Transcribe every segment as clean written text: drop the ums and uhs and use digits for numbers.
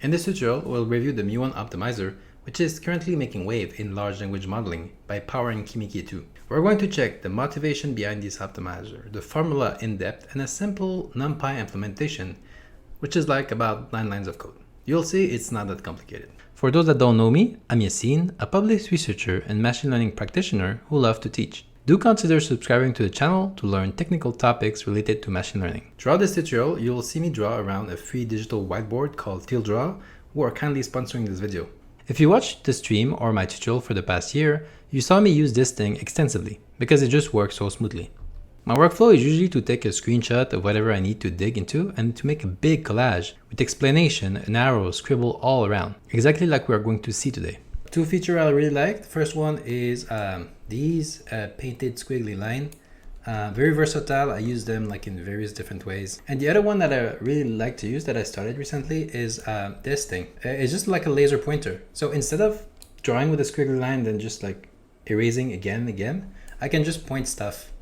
In this tutorial, we'll review the muon optimizer, which is currently making wave in large language modeling by powering Kimi K2. We're going to check the motivation behind this optimizer, the formula in depth, and a simple numpy implementation, which is like about 9 lines of code. You'll see it's not that complicated. For those that don't know me, I'm Yassine, a published researcher and machine learning practitioner who loves to teach. Do consider subscribing to the channel to learn technical topics related to machine learning. Throughout this tutorial, you will see me draw around a free digital whiteboard called Draw, who are kindly sponsoring this video. If you watched the stream or my tutorial for the past year, you saw me use this thing extensively because it just works so smoothly. My workflow is usually to take a screenshot of whatever I need to dig into and to make a big collage with explanation and arrows scribbled all around, exactly like we are going to see today. Two features I really like. The first one is these painted squiggly line. Very versatile. I use them like in various different ways. And the other one that I really like to use that I started recently is this thing. It's just like a laser pointer. So instead of drawing with a squiggly line and just like erasing again and again, I can just point stuff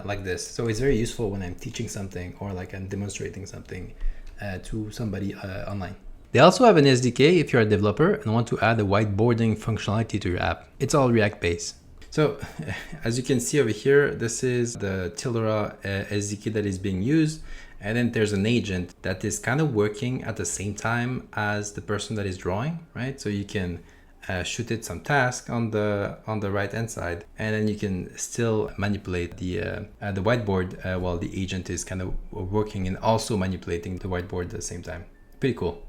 like this. So it's very useful when I'm teaching something or like I'm demonstrating something to somebody online. They also have an SDK if you're a developer and want to add a whiteboarding functionality to your app. It's all React based. So as you can see over here, this is the Tilra SDK that is being used. And then there's an agent that is kind of working at the same time as the person that is drawing, right? So you can shoot it some task on the right hand side, and then you can still manipulate the whiteboard while the agent is kind of working and also manipulating the whiteboard at the same time. Pretty cool.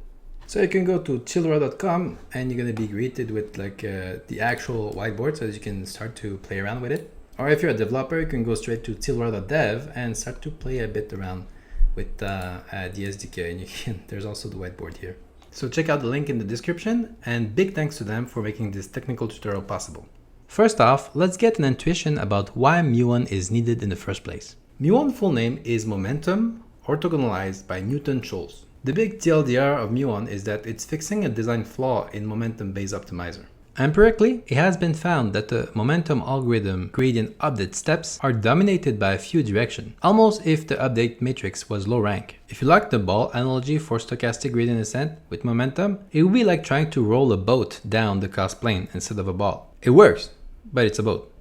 So you can go to tilra.com and you're going to be greeted with like the actual whiteboard so that you can start to play around with it. Or if you're a developer, you can go straight to tilra.dev and start to play a bit around with the SDK, and you can, there's also the whiteboard here. So check out the link in the description, and big thanks to them for making this technical tutorial possible. First off, let's get an intuition about why muon is needed in the first place. Muon full name is momentum orthogonalized by Newton-Schulz. The big TLDR of muon is that it's fixing a design flaw in momentum-based optimizer. Empirically, it has been found that the momentum algorithm gradient update steps are dominated by a few directions, almost if the update matrix was low rank. If you like the ball analogy for stochastic gradient descent with momentum, it would be like trying to roll a boat down the cost plane instead of a ball. It works, but it's a boat.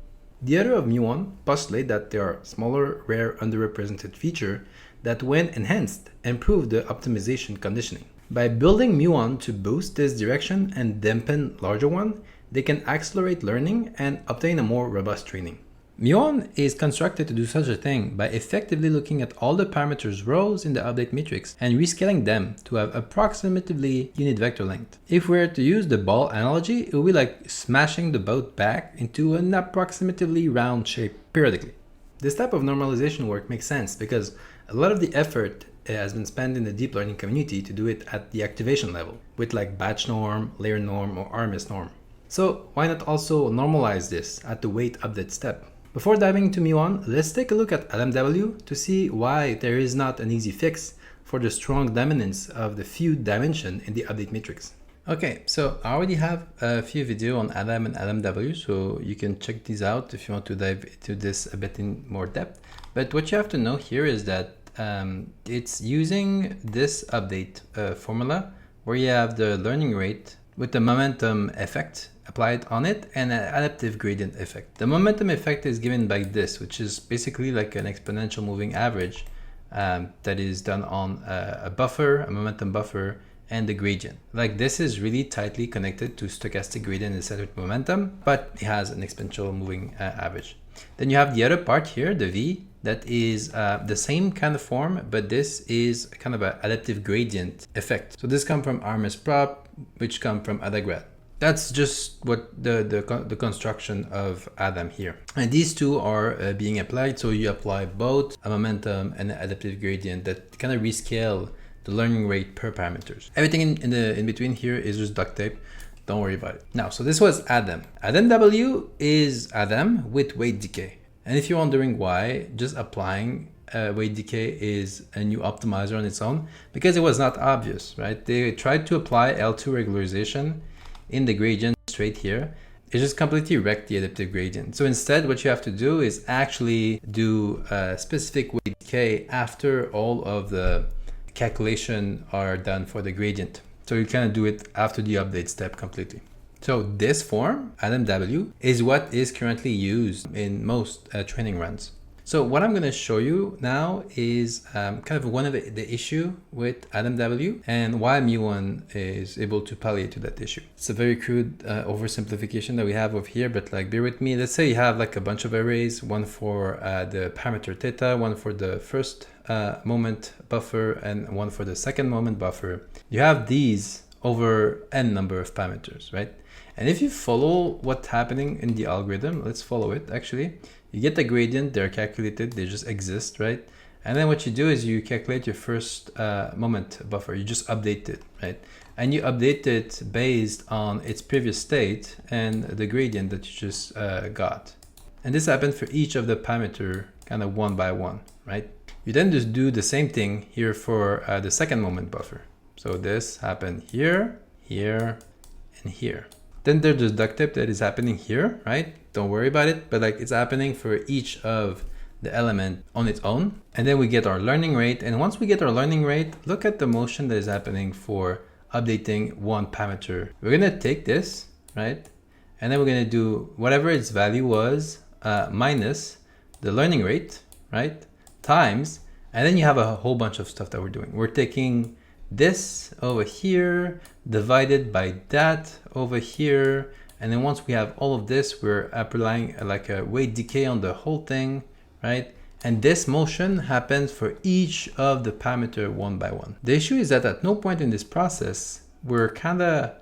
The other of muon postulate that there are smaller, rare, underrepresented features that when enhanced, improve the optimization conditioning. By building muon to boost this direction and dampen larger one, they can accelerate learning and obtain a more robust training. Muon is constructed to do such a thing by effectively looking at all the parameters rows in the update matrix and rescaling them to have approximately unit vector length. If we were to use the ball analogy, it would be like smashing the boat back into an approximately round shape periodically. This type of normalization work makes sense because a lot of the effort has been spent in the deep learning community to do it at the activation level with like batch norm, layer norm, or RMS norm. So why not also normalize this at the weight update step? Before diving into muon, let's take a look at adamw to see why there is not an easy fix for the strong dominance of the few dimension in the update matrix. Okay, so I already have a few videos on Adam and adamw, so you can check these out if you want to dive into this a bit in more depth. But what you have to know here is that it's using this update formula where you have the learning rate with the momentum effect applied on it and an adaptive gradient effect. The momentum effect is given by this, which is basically like an exponential moving average that is done on a buffer, a momentum buffer, and the gradient. Like this is really tightly connected to stochastic gradient instead with momentum, but it has an exponential moving average. Then you have the other part here, the V, that is the same kind of form, but this is kind of an adaptive gradient effect. So this comes from RMS prop, which come from adagrat. That's just what the construction of Adam here. And these two are being applied. So you apply both a momentum and an adaptive gradient that kind of rescale the learning rate per parameters. Everything in between here is just duct tape. Don't worry about it. Now, so this was Adam. adamw is Adam with weight decay. And if you're wondering why, just applying weight decay is a new optimizer on its own, because it was not obvious, right? They tried to apply L2 regularization in the gradient straight here. It just completely wrecked the adaptive gradient. So instead, what you have to do is actually do a specific weight decay after all of the calculation are done for the gradient. So you kind of do it after the update step completely. So this form, adamw, is what is currently used in most training runs. So what I'm going to show you now is kind of one of the issue with adamw and why muon is able to palliate to that issue. It's a very crude oversimplification that we have over here, but like bear with me. Let's say you have like a bunch of arrays, one for the parameter theta, one for the first moment buffer, and one for the second moment buffer. You have these over n number of parameters, right? And if you follow what's happening in the algorithm, let's follow it actually. You get the gradient, they're calculated, they just exist, right? And then what you do is you calculate your first moment buffer, you just update it, right? And you update it based on its previous state and the gradient that you just got. And this happened for each of the parameter kind of one by one, right? You then just do the same thing here for the second moment buffer. So this happened here, here, and here. Then there's the duck tip that is happening here, right? Don't worry about it, but like it's happening for each of the element on its own. And then we get our learning rate. And once we get our learning rate, look at the motion that is happening for updating one parameter. We're gonna take this, right? And then we're gonna do whatever its value was minus the learning rate, right? Times, and then you have a whole bunch of stuff that we're doing. We're taking this over here divided by that over here, and then once we have all of this, we're applying like a weight decay on the whole thing, right? And this motion happens for each of the parameter one by one. The issue is that at no point in this process we're kind of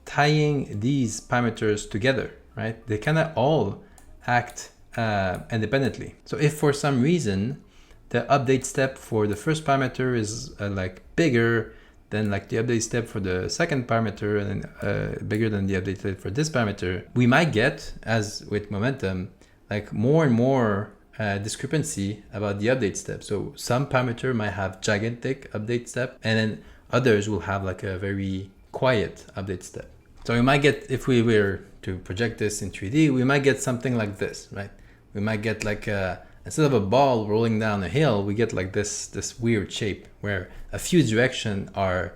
tying these parameters together, right? They kind of all act independently. So if for some reason the update step for the first parameter is like bigger than like the update step for the second parameter, and then bigger than the update step for this parameter, we might get, as with momentum, like more and more discrepancy about the update step. So some parameter might have gigantic update step, and then others will have like a very quiet update step. So we might get, if we were to project this in 3D, we might get something like this, right? We might get like a, instead of a ball rolling down a hill, we get like this weird shape where a few directions are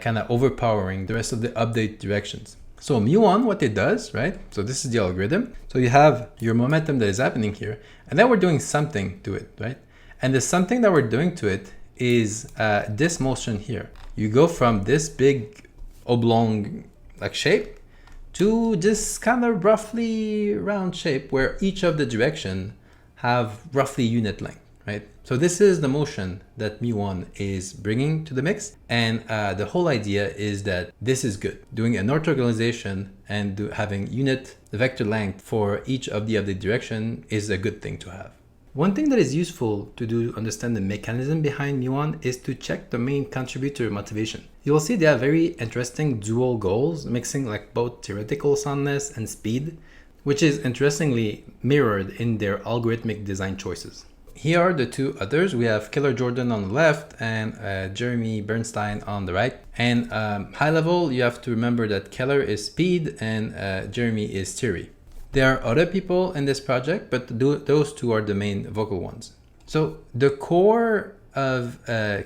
kind of overpowering the rest of the update directions. So muon, what it does, right? So this is the algorithm. So you have your momentum that is happening here, and then we're doing something to it, right? And the something that we're doing to it is this motion here. You go from this big oblong like shape to this kind of roughly round shape where each of the direction have roughly unit length, right? So this is the motion that muon is bringing to the mix. And the whole idea is that this is good. Doing an orthogonalization and having unit vector length for each of the direction is a good thing to have. One thing that is useful to understand the mechanism behind muon is to check the main contributor motivation. You will see they have very interesting dual goals, mixing like both theoretical soundness and speed, which is interestingly mirrored in their algorithmic design choices. Here are the two others. We have Keller Jordan on the left and Jeremy Bernstein on the right. And high level, you have to remember that Keller is speed and Jeremy is theory. There are other people in this project, but those two are the main vocal ones. So the core of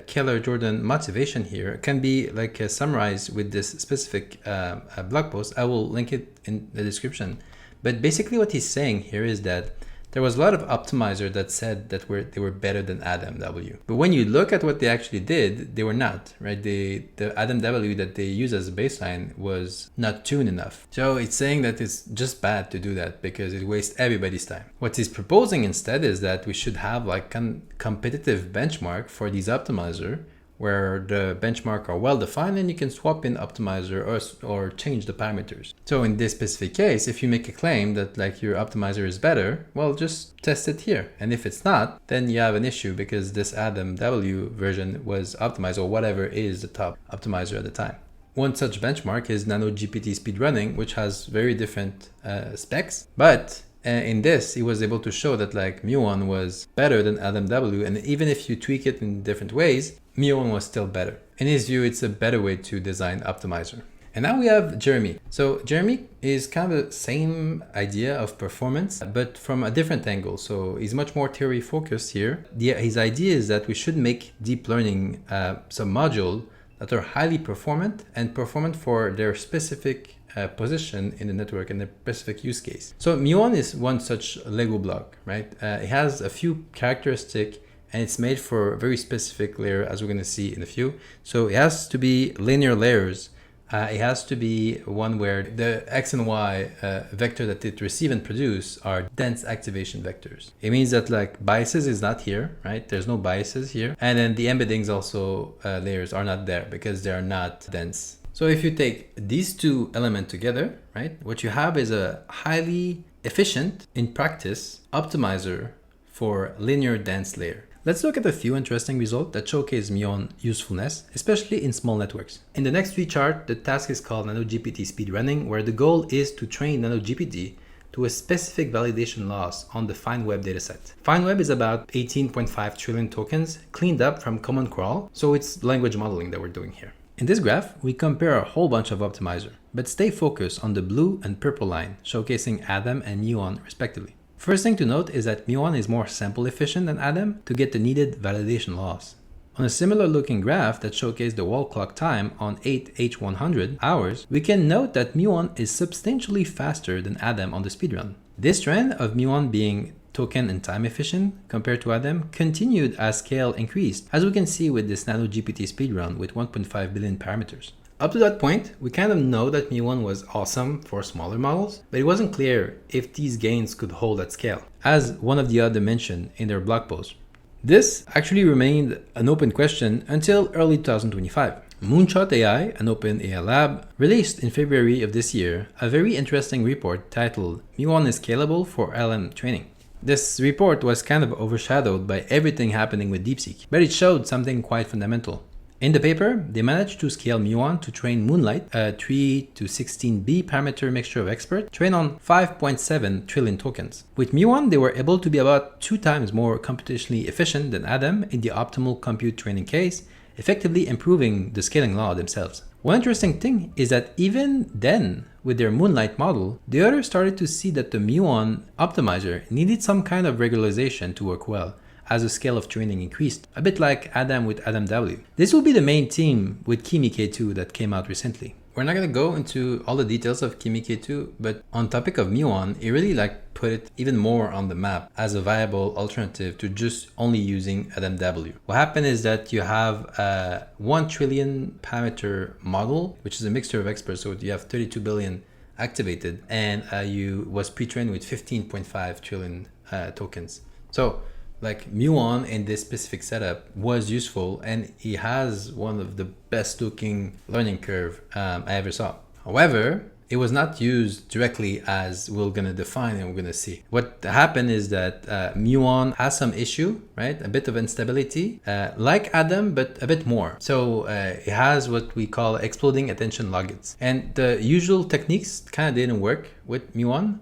Keller Jordan motivation here can be like summarized with this specific blog post. I will link it in the description. But basically what he's saying here is that there was a lot of optimizer that said that they were better than adamw. But when you look at what they actually did, they were not, right? The adamw that they use as a baseline was not tuned enough. So it's saying that it's just bad to do that because it wastes everybody's time. What he's proposing instead is that we should have like a competitive benchmark for these optimizer where the benchmark are well defined and you can swap in optimizer or change the parameters. So in this specific case, if you make a claim that like your optimizer is better, well, just test it here. And if it's not, then you have an issue because this adamw version was optimized or whatever is the top optimizer at the time. One such benchmark is NanoGPT speedrunning, which has very different specs, but in this, he was able to show that like muon was better than adamw, and even if you tweak it in different ways, muon was still better. In his view, it's a better way to design optimizer. And now we have Jeremy. So Jeremy is kind of the same idea of performance, but from a different angle. So he's much more theory focused here. His idea is that we should make deep learning some module that are highly performant and performant for their specific position in the network and the specific use case. So muon is one such Lego block, right? It has a few characteristics and it's made for a very specific layer, as we're going to see in a few. So it has to be linear layers. It has to be one where the X and Y vector that it receive and produce are dense activation vectors. It means that like biases is not here, right? There's no biases here. And then the embeddings also layers are not there because they are not dense. So if you take these two elements together, right, what you have is a highly efficient, in practice, optimizer for linear dense layer. Let's look at a few interesting results that showcase muon usefulness, especially in small networks. In the next three charts, the task is called NanoGPT speedrunning, where the goal is to train NanoGPT to a specific validation loss on the FineWeb dataset. FineWeb is about 18.5 trillion tokens cleaned up from Common Crawl, so it's language modeling that we're doing here. In this graph, we compare a whole bunch of optimizers, but stay focused on the blue and purple line, showcasing Adam and muon respectively. First thing to note is that muon is more sample efficient than Adam to get the needed validation loss. On a similar looking graph that showcased the wall clock time on 8H100 hours, we can note that muon is substantially faster than Adam on the speedrun. This trend of muon being token and time efficient compared to Adam continued as scale increased, as we can see with this NanoGPT speedrun with 1.5 billion parameters. Up to that point, we kind of know that muon was awesome for smaller models, but it wasn't clear if these gains could hold at scale, as one of the other mentioned in their blog post. This actually remained an open question until early 2025. Moonshot AI, an OpenAI lab, released in February of this year a very interesting report titled "Muon is Scalable for LM Training." This report was kind of overshadowed by everything happening with DeepSeek, but it showed something quite fundamental. In the paper, they managed to scale muon to train Moonlight, a 3 to 16B parameter mixture of expert, trained on 5.7 trillion tokens. With muon, they were able to be about 2 times more computationally efficient than Adam in the optimal compute training case, effectively improving the scaling law themselves. One interesting thing is that even then, with their Moonlight model, the authors started to see that the muon optimizer needed some kind of regularization to work well, as the scale of training increased, a bit like Adam with adamw. This will be the main theme with Kimi K2 that came out recently. We're not going to go into all the details of Kimi K2, but on topic of muon, it really put it even more on the map as a viable alternative to just only using adamw. What happened is that you have a 1 trillion parameter model, which is a mixture of experts, so you have 32 billion activated, and you was pre-trained with 15.5 trillion tokens. So like muon in this specific setup was useful, and it has one of the best looking learning curve I ever saw. However, it was not used directly as we're going to define and we're going to see. What happened is that muon has some issue, right? A bit of instability, like Adam, but a bit more. So it has what we call exploding attention logits. And the usual techniques kind of didn't work with muon.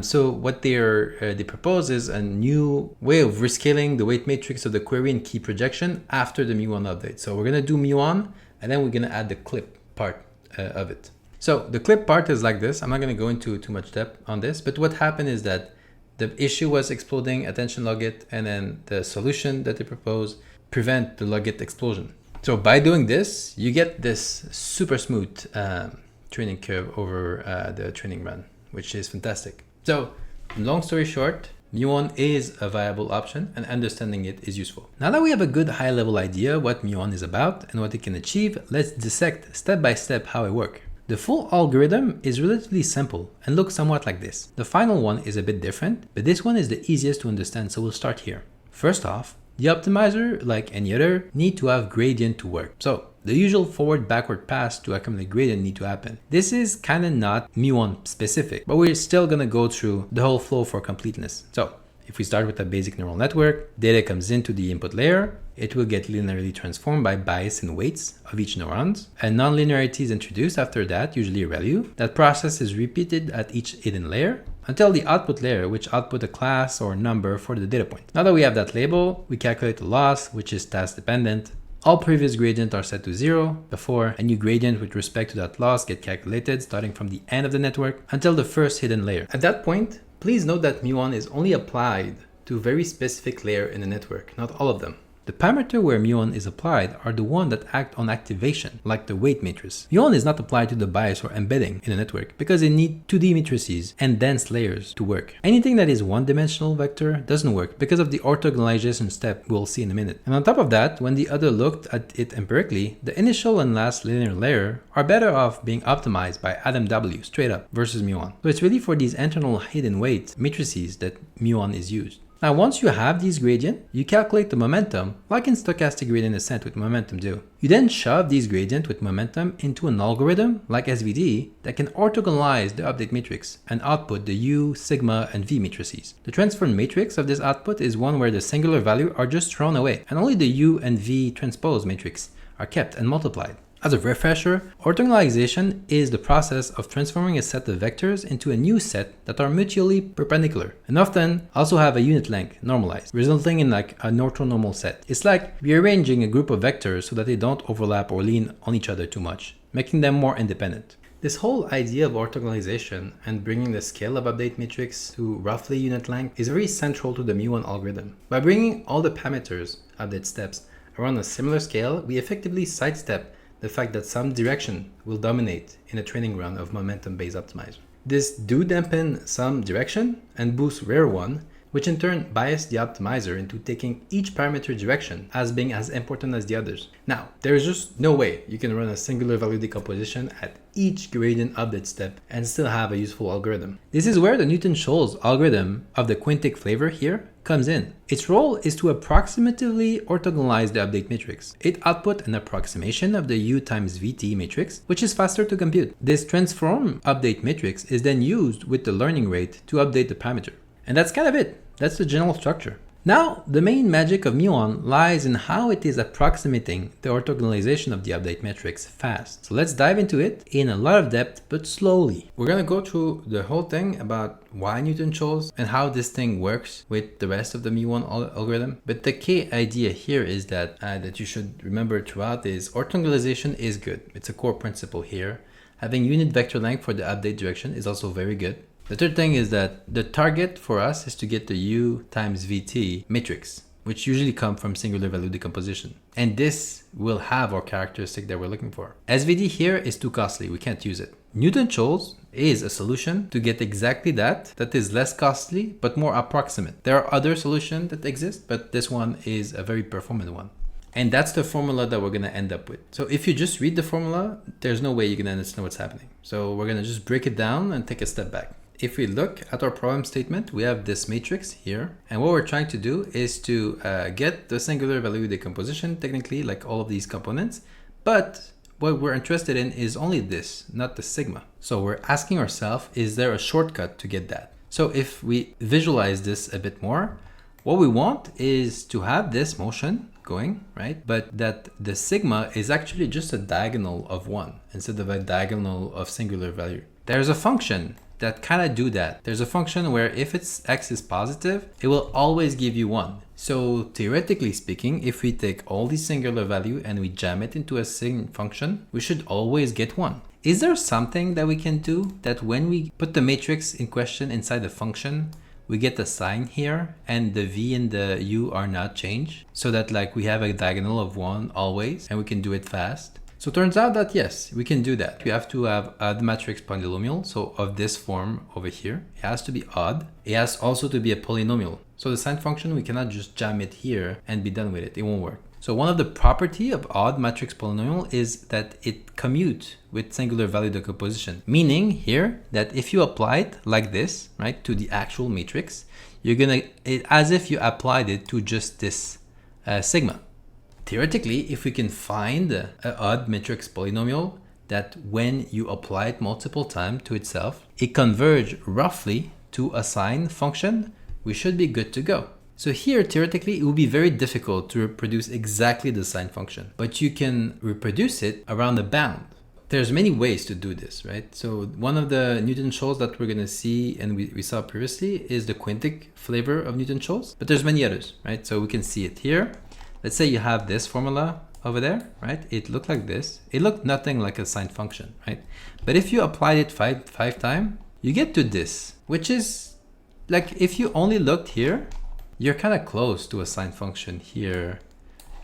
So what they propose is a new way of rescaling the weight matrix of the query and key projection after the muon update. So we're going to do muon, and then we're going to add the clip part of it. So the clip part is like this. I'm not going to go into too much depth on this, but what happened is that the issue was exploding attention logit, and then the solution that they propose prevent the logit explosion. So by doing this, you get this super smooth training curve over the training run, which is fantastic. So, long story short, muon is a viable option, and understanding it is useful. Now that we have a good high-level idea what muon is about and what it can achieve, let's dissect step by step how it works. The full algorithm is relatively simple and looks somewhat like this. The final one is a bit different, but this one is the easiest to understand, so we'll start here. First off, the optimizer, like any other, need to have gradient to work. So the usual forward-backward pass to accumulate gradient need to happen. This is kind of not muon specific, but we're still going to go through the whole flow for completeness. So if we start with a basic neural network, data comes into the input layer. It will get linearly transformed by bias and weights of each neurons. A nonlinearity is introduced after that, usually a value. That process is repeated at each hidden layer until the output layer, which output a class or number for the data point. Now that we have that label, we calculate the loss, which is task dependent. All previous gradients are set to 0 before a new gradient with respect to that loss get calculated starting from the end of the network until the first hidden layer. At that point, please note that muon is only applied to a very specific layer in the network, not all of them. The parameter where muon is applied are the ones that act on activation, like the weight matrix. Muon is not applied to the bias or embedding in a network because it needs 2D matrices and dense layers to work. Anything that is one-dimensional vector doesn't work because of the orthogonalization step we'll see in a minute. And on top of that, when the other looked at it empirically, the initial and last linear layer are better off being optimized by adamw straight up versus muon. So it's really for these internal hidden weight matrices that muon is used. Now, once you have these gradients, you calculate the momentum like in stochastic gradient descent with momentum do. You then shove these gradients with momentum into an algorithm like SVD that can orthogonalize the update matrix and output the U, sigma, and V matrices. The transfer matrix of this output is one where the singular value are just thrown away and only the U and V transpose matrix are kept and multiplied. As a refresher, orthogonalization is the process of transforming a set of vectors into a new set that are mutually perpendicular and often also have a unit length normalized, resulting in like an orthonormal set. It's like rearranging a group of vectors so that they don't overlap or lean on each other too much, making them more independent. This whole idea of orthogonalization and bringing the scale of update matrix to roughly unit length is very central to the muon algorithm. By bringing all the parameters, update steps, around a similar scale, we effectively sidestep the fact that some direction will dominate in a training run of momentum-based optimizer. This do dampen some direction and boost rare one, which in turn bias the optimizer into taking each parameter direction as being as important as the others. Now, there is just no way you can run a singular value decomposition at each gradient update step and still have a useful algorithm. This is where the Newton-Schulz algorithm of the quintic flavor here comes in. Its role is to approximatively orthogonalize the update matrix. It outputs an approximation of the U times VT matrix, which is faster to compute. This transform update matrix is then used with the learning rate to update the parameter. And that's kind of it. That's the general structure. Now, the main magic of muon lies in how it is approximating the orthogonalization of the update matrix fast. So let's dive into it in a lot of depth, but slowly. We're going to go through the whole thing about why Newton-Schulz and how this thing works with the rest of the muon algorithm. But the key idea here is that that you should remember throughout is orthogonalization is good. It's a core principle here. Having unit vector length for the update direction is also very good. The third thing is that the target for us is to get the U times VT matrix, which usually come from singular value decomposition. And this will have our characteristic that we're looking for. SVD here is too costly, we can't use it. Newton-Schulz is a solution to get exactly that is less costly, but more approximate. There are other solutions that exist, but this one is a very performant one. And that's the formula that we're going to end up with. So if you just read the formula, there's no way you're going to understand what's happening. So we're going to just break it down and take a step back. If we look at our problem statement, we have this matrix here. And what we're trying to do is to get the singular value decomposition, technically like all of these components. But what we're interested in is only this, not the sigma. So we're asking ourselves, is there a shortcut to get that? So if we visualize this a bit more, what we want is to have this motion going, right? But that the sigma is actually just a diagonal of 1 instead of a diagonal of singular value. There's a function that kind of do that. There's a function where if its x is positive, it will always give you 1. So theoretically speaking, if we take all these singular value and we jam it into a sign function, we should always get 1. Is there something that we can do that when we put the matrix in question inside the function, we get the sign here and the v and the u are not changed, so that like we have a diagonal of 1 always and we can do it fast? So it turns out that yes, we can do that. We have to have odd matrix polynomial. So of this form over here, it has to be odd. It has also to be a polynomial. So the sign function, we cannot just jam it here and be done with it. It won't work. So one of the property of odd matrix polynomial is that it commutes with singular value decomposition. Meaning here that if you apply it like this, right, to the actual matrix, you're gonna, as if you applied it to just this sigma. Theoretically, if we can find an odd matrix polynomial that when you apply it multiple times to itself, it converges roughly to a sign function, we should be good to go. So here, theoretically, it will be very difficult to reproduce exactly the sign function, but you can reproduce it around a bound. There's many ways to do this, right? So one of the Newton-Schulz that we're gonna see and we saw previously is the quintic flavor of Newton-Schulz, but there's many others, right? So we can see it here. Let's say you have this formula over there, right? It looked like this. It looked nothing like a sign function, right? But if you applied it five times, you get to this, which is like if you only looked here, you're kind of close to a sign function here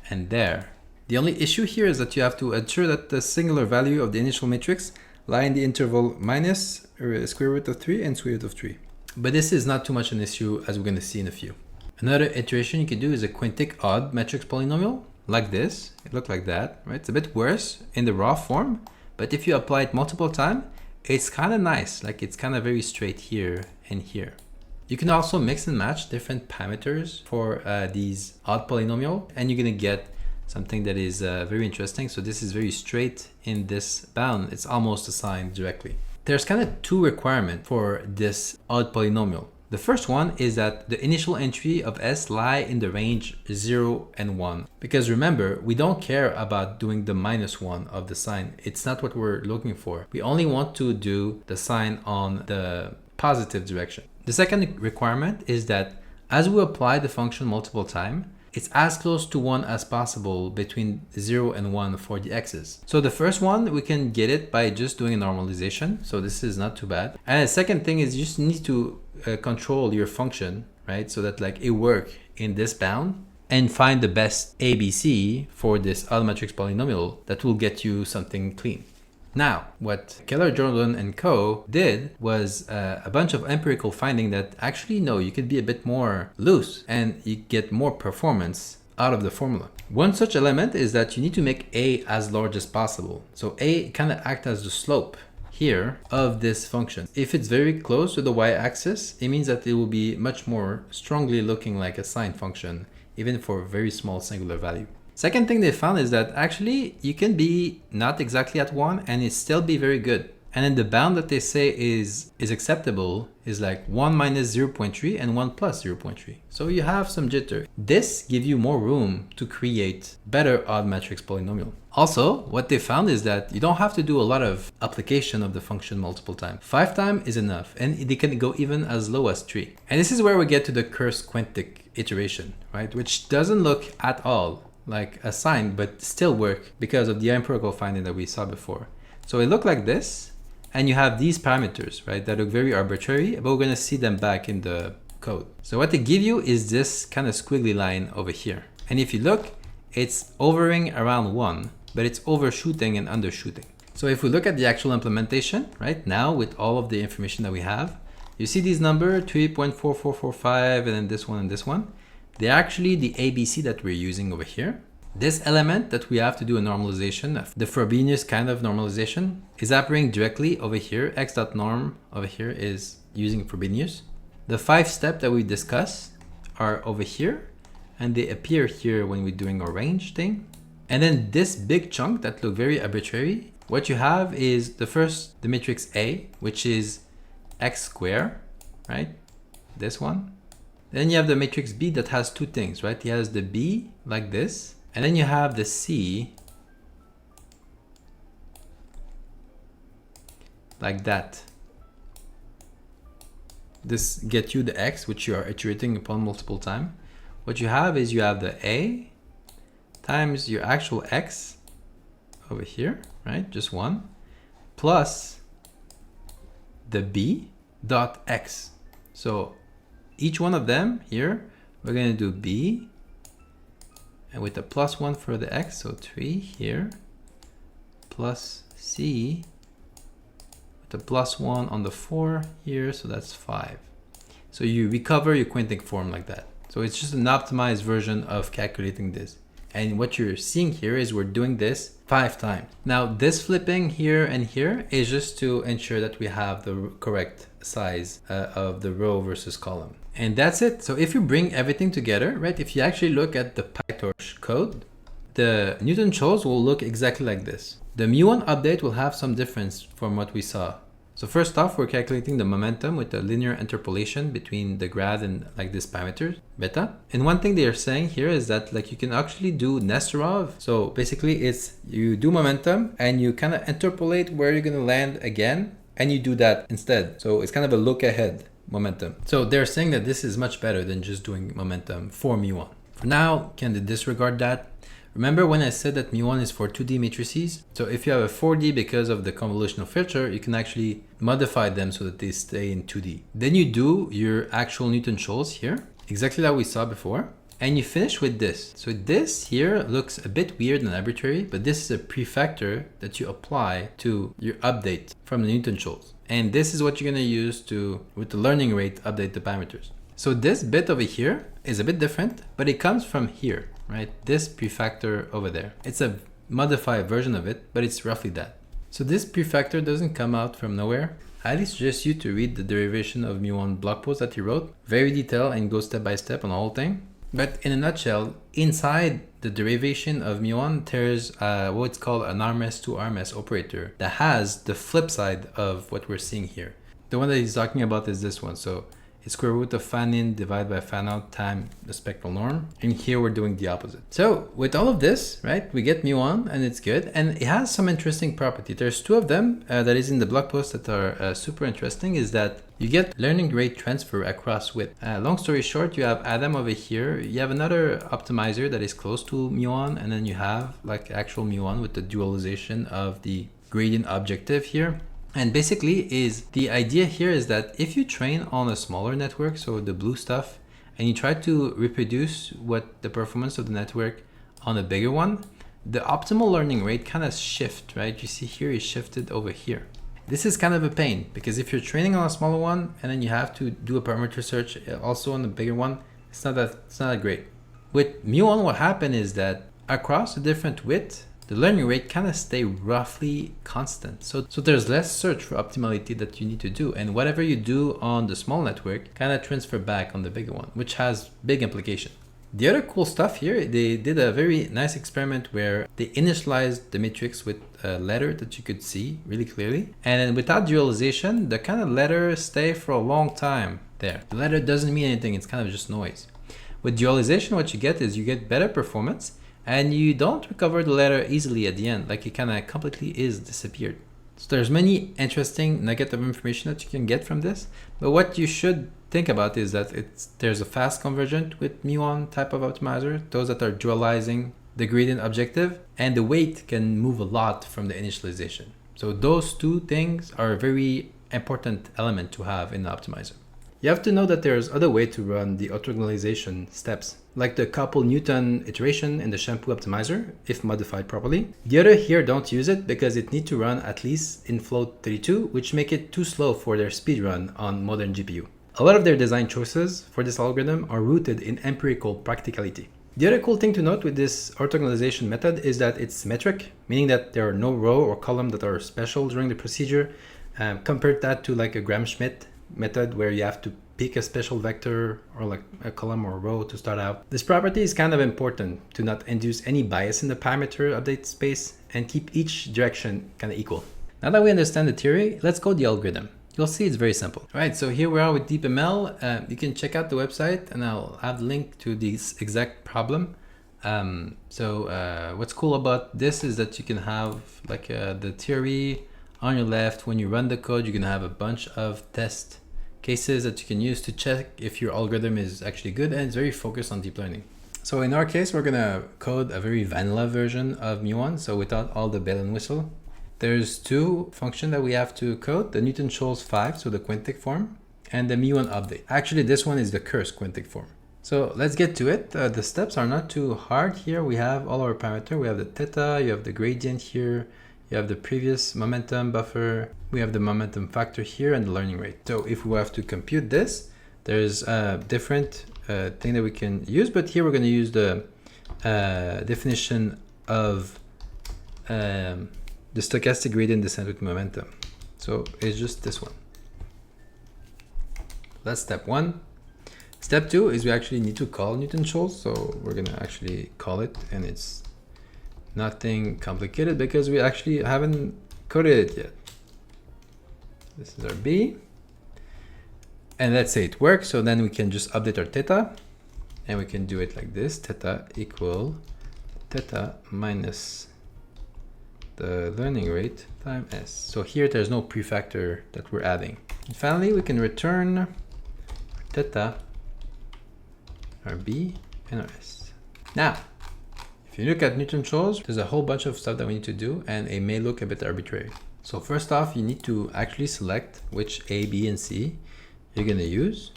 and there. The only issue here is that you have to ensure that the singular value of the initial matrix lie in the interval minus square root of 3 and square root of 3. But this is not too much an issue, as we're going to see in a few. Another iteration you can do is a quintic odd matrix polynomial, like this. It looked like that, right? It's a bit worse in the raw form, but if you apply it multiple times, it's kind of nice. Like it's kind of very straight here and here. You can also mix and match different parameters for these odd polynomial, and you're going to get something that is very interesting. So this is very straight in this bound. It's almost assigned directly. There's kind of two requirements for this odd polynomial. The first one is that the initial entry of S lie in the range 0 and 1. Because remember, we don't care about doing the -1 of the sign. It's not what we're looking for. We only want to do the sign on the positive direction. The second requirement is that as we apply the function multiple times, it's as close to 1 as possible between 0 and 1 for the x's. So the first one, we can get it by just doing a normalization. So this is not too bad. And the second thing is you just need to control your function, right? So that like it work in this bound and find the best ABC for this odd matrix polynomial that will get you something clean. Now, what Keller, Jordan, and co. did was a bunch of empirical finding that actually, no, you could be a bit more loose and you get more performance out of the formula. One such element is that you need to make A as large as possible. So A kind of acts as the slope here of this function. If it's very close to the y-axis, it means that it will be much more strongly looking like a sine function, even for a very small singular value. Second thing they found is that actually you can be not exactly at 1 and it still be very good. And then the bound that they say is acceptable is like 1 minus 0.3 and 1 plus 0.3. So you have some jitter. This gives you more room to create better odd matrix polynomial. Also, what they found is that you don't have to do a lot of application of the function multiple times. 5 times is enough, and they can go even as low as 3. And this is where we get to the cursed quintic iteration, right? Which doesn't look at all like a sign, but still work because of the empirical finding that we saw before. So it looked like this, and you have these parameters, right, that look very arbitrary, but we're going to see them back in the code. So what they give you is this kind of squiggly line over here. And if you look, it's hovering around 1, but it's overshooting and undershooting. So if we look at the actual implementation, right, now with all of the information that we have, you see these numbers 3.4445 and then this one and this one. They're actually the ABC that we're using over here. This element that we have to do a normalization, the Frobenius kind of normalization, is appearing directly over here. X.norm over here is using Frobenius. The 5 steps that we discussed are over here, and they appear here when we're doing our range thing. And then this big chunk that look very arbitrary, what you have is the matrix A, which is x squared, right? This one. Then you have the matrix B that has 2 things, right? It has the B like this, and then you have the C like that. This gets you the X, which you are iterating upon multiple times. What you have is you have the A times your actual X over here, right? Just 1, plus the B dot X. So each one of them here, we're going to do B, and with the plus 1 for the X, so 3 here, plus C, with the plus 1 on the 4 here, so that's 5. So you recover your quintic form like that. So it's just an optimized version of calculating this. And what you're seeing here is we're doing this 5 times. Now this flipping here and here is just to ensure that we have the correct size of the row versus column. And that's it. So if you bring everything together, right, if you actually look at the PyTorch code, the Newton-Schulz will look exactly like this. The muon update will have some difference from what we saw. So first off, we're calculating the momentum with the linear interpolation between the grad and like this parameter, beta. And one thing they are saying here is that like you can actually do Nesterov. So basically it's you do momentum and you kind of interpolate where you're going to land again, and you do that instead. So it's kind of a look ahead momentum. So they're saying that this is much better than just doing momentum for muon. For now, can they disregard that? Remember when I said that muon is for 2D matrices? So if you have a 4D because of the convolutional filter, you can actually modify them so that they stay in 2D. Then you do your actual Newton-Schulz here, exactly like we saw before. And you finish with this. So this here looks a bit weird and arbitrary, but this is a prefactor that you apply to your update from the Newton-Schulz. And this is what you're gonna use to, with the learning rate, update the parameters. So this bit over here is a bit different, but it comes from here, right? This prefactor over there. It's a modified version of it, but it's roughly that. So this prefactor doesn't come out from nowhere. I highly suggest you to read the derivation of muon blog post that he wrote. Very detailed and goes step by step on the whole thing. But in a nutshell, inside the derivation of muon, there's what's called an RMS to RMS operator that has the flip side of what we're seeing here. The one that he's talking about is this one. So it's square root of fan in divided by fan out times the spectral norm. And here we're doing the opposite. So with all of this, right, we get muon and it's good. And it has some interesting property. There's two of them that is in the blog post that are super interesting, is that you get learning rate transfer across width. Long story short, you have Adam over here. You have another optimizer that is close to muon, and then you have like actual muon with the dualization of the gradient objective here. And basically the idea here is that if you train on a smaller network, so the blue stuff, and you try to reproduce what the performance of the network on a bigger one, the optimal learning rate kind of shift, right? You see here is shifted over here. This is kind of a pain because if you're training on a smaller one and then you have to do a parameter search also on the bigger one, it's not that great. With muon, what happened is that across a different width, the learning rate kind of stay roughly constant. So there's less search for optimality that you need to do. And whatever you do on the small network kind of transfer back on the bigger one, which has big implication. The other cool stuff here, they did a very nice experiment where they initialized the matrix with a letter that you could see really clearly. And then without dualization, the kind of letter stay for a long time there. The letter doesn't mean anything, it's kind of just noise. With dualization, what you get is you get better performance, and you don't recover the letter easily at the end, like it kind of completely is disappeared. So there's many interesting nugget of information that you can get from this, but what you should think about is that there's a fast convergent with muon type of optimizer, those that are dualizing the gradient objective, and the weight can move a lot from the initialization. So those two things are a very important element to have in the optimizer. You have to know that there's other way to run the orthogonalization steps, like the couple Newton iteration in the shampoo optimizer, if modified properly. The other here don't use it because it needs to run at least in float 32, which make it too slow for their speed run on modern GPU. A lot of their design choices for this algorithm are rooted in empirical practicality. The other cool thing to note with this orthogonalization method is that it's symmetric, meaning that there are no row or column that are special during the procedure. Compared that to like a Gram-Schmidt method where you have to pick a special vector or like a column or a row to start out. This property is kind of important to not induce any bias in the parameter update space and keep each direction kind of equal. Now that we understand the theory, let's code the algorithm. You'll see it's very simple. All right, so here we are with DeepML. You can check out the website and I'll have a link to this exact problem. What's cool about this is that you can have like the theory on your left. When you run the code, you're gonna have a bunch of test cases that you can use to check if your algorithm is actually good, and it's very focused on deep learning. So in our case, we're gonna code a very vanilla version of muon, so without all the bell and whistle. There's two functions that we have to code, the Newton-Schulz 5, so the quintic form, and the muon update. Actually, this one is the curse quintic form. So let's get to it. The steps are not too hard here. We have all our parameters. We have the theta, you have the gradient here, you have the previous momentum buffer, we have the momentum factor here, and the learning rate. So if we have to compute this, there's a different thing that we can use, but here we're going to use the definition of the stochastic gradient descent with momentum. So it's just this one. That's step one. Step two is we actually need to call Newton-Schulz. So we're going to actually call it, and it's nothing complicated because we actually haven't coded it yet. This is our B. And let's say it works. So then we can just update our theta, and we can do it like this. Theta equal theta minus the learning rate times S. So here there's no prefactor that we're adding. And finally, we can return our theta, our B, and our S. Now, if you look at Newton-Schulz, there's a whole bunch of stuff that we need to do, and it may look a bit arbitrary. So first off, you need to actually select which A, B, and C you're going to use.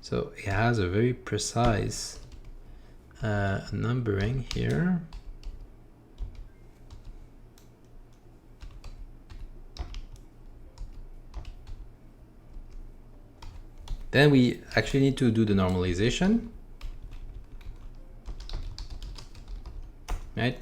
So it has a very precise numbering here. Then we actually need to do the normalization, right?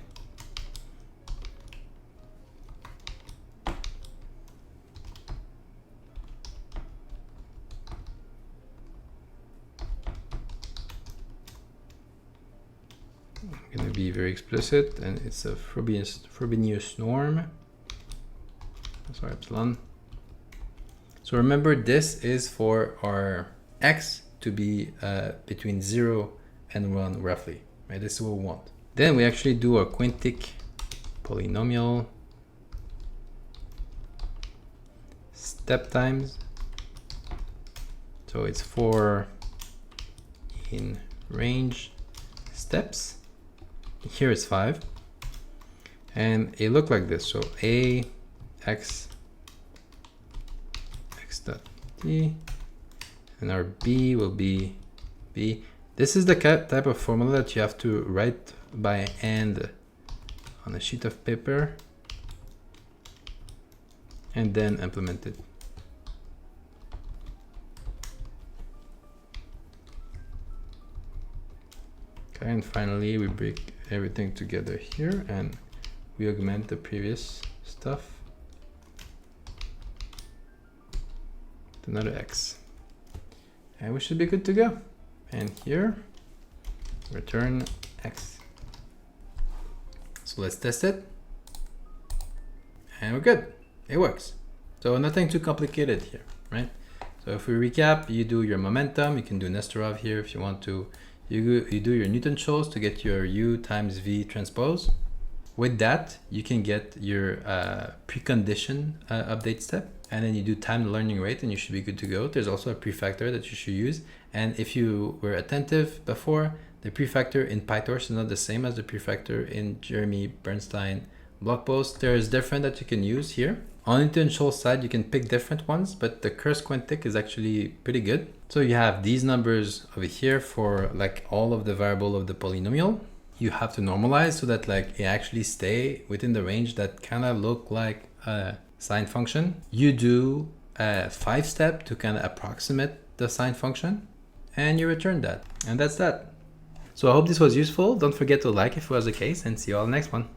I'm going to be very explicit, and it's a Frobenius norm. Sorry, epsilon. So remember, this is for our x to be between 0 and 1 roughly, right? This is what we want. Then we actually do a quintic polynomial step times. So it's 4 in range steps. Here it's 5. And it looked like this. So a x dot t, and our b will be b. This is the type of formula that you have to write by hand on a sheet of paper and then implement it. Okay, and finally we break everything together here and we augment the previous stuff. Another x, and we should be good to go. And here return x. So let's test it, and we're good. It works. So nothing too complicated here, right? So if we recap, you do your momentum. You can do Nesterov here if you want to. You do your Newton-Schulz to get your u times v transpose. With that, you can get your precondition update step, and then you do time learning rate, and you should be good to go. There's also a prefactor that you should use. And if you were attentive before, the prefactor in PyTorch is not the same as the prefactor in Jeremy Bernstein blog post. There's different that you can use here. On Newton-Schulz side, you can pick different ones, but the curse quintic is actually pretty good. So you have these numbers over here for like all of the variable of the polynomial. You have to normalize so that like it actually stay within the range that kind of look like a sine function. You do a 5-step to kind of approximate the sine function, and you return that. And that's that. So I hope this was useful. Don't forget to like if it was the case, and see you all next one.